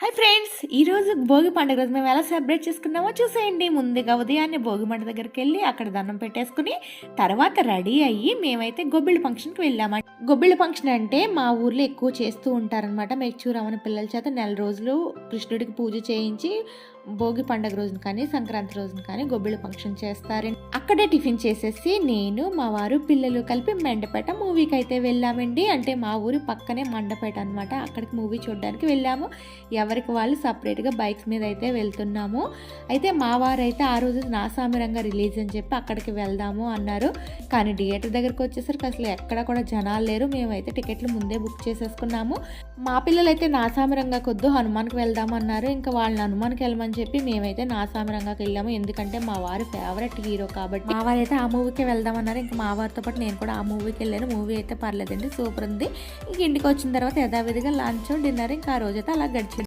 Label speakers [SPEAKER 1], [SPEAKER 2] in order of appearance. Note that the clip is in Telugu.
[SPEAKER 1] హాయ్ ఫ్రెండ్స్, ఈరోజు భోగి పండుగ రోజు మేము ఎలా సెలబ్రేట్ చేసుకున్నామో చూసేయండి. ముందుగా ఉదయాన్నే భోగి మంట దగ్గరికి వెళ్ళి అక్కడ దండం పెట్టేసుకుని తర్వాత రెడీ అయ్యి మేమైతే గొబ్బిళ్ళ ఫంక్షన్కి వెళ్ళాము. గొబ్బిళ్ళ ఫంక్షన్ అంటే మా ఊర్లో ఎక్కువ చేస్తూ ఉంటారనమాట. మెచ్యూర్ అవన పిల్లల చేత నెల రోజులు కృష్ణుడికి పూజ చేయించి భోగి పండుగ రోజున కానీ సంక్రాంతి రోజున కానీ గొబ్బిళ్ళ ఫంక్షన్ చేస్తారు. అక్కడే టిఫిన్ చేసేసి నేను మా వారు పిల్లలు కలిపి మెండపేట మూవీకి అయితే వెళ్ళామండి. అంటే మా ఊరి పక్కనే మండపేట అనమాట. అక్కడికి మూవీ చూడడానికి వెళ్ళాము. ఎవరికి వాళ్ళు సపరేట్గా బైక్స్ మీద అయితే వెళ్తున్నాము. అయితే మా వారు అయితే ఆ రోజు నాసామిరంగా రిలీజ్ అని చెప్పి అక్కడికి వెళ్దాము అన్నారు. కానీ థియేటర్ దగ్గరికి వచ్చేసరికి అసలు ఎక్కడ కూడా జనాలు లేరు. మేమైతే టికెట్లు ముందే బుక్ చేసేసుకున్నాము. మా పిల్లలు అయితే నాసామిరంగా కొద్దు హనుమాన్కి వెళ్దాము అన్నారు. ఇంకా వాళ్ళని హనుమాన్కి వెళ్ళమని చెప్పి మేమైతే నాసామిరంగాకి వెళ్ళాము. ఎందుకంటే మా వారి ఫేవరెట్ హీరో కాబట్టి మా వారు అయితే ఆ మూవీకి వెళ్దామన్నారు. ఇంకా మా వారితో పాటు నేను కూడా ఆ మూవీకి వెళ్ళాను. మూవీ అయితే పర్లేదండి, సూపర్ ఉంది. ఇంక ఇంటికి వచ్చిన తర్వాత యథావిధిగా లంచ్ డిన్నర్ ఇంకా ఆ రోజైతే అలా గడిచింది.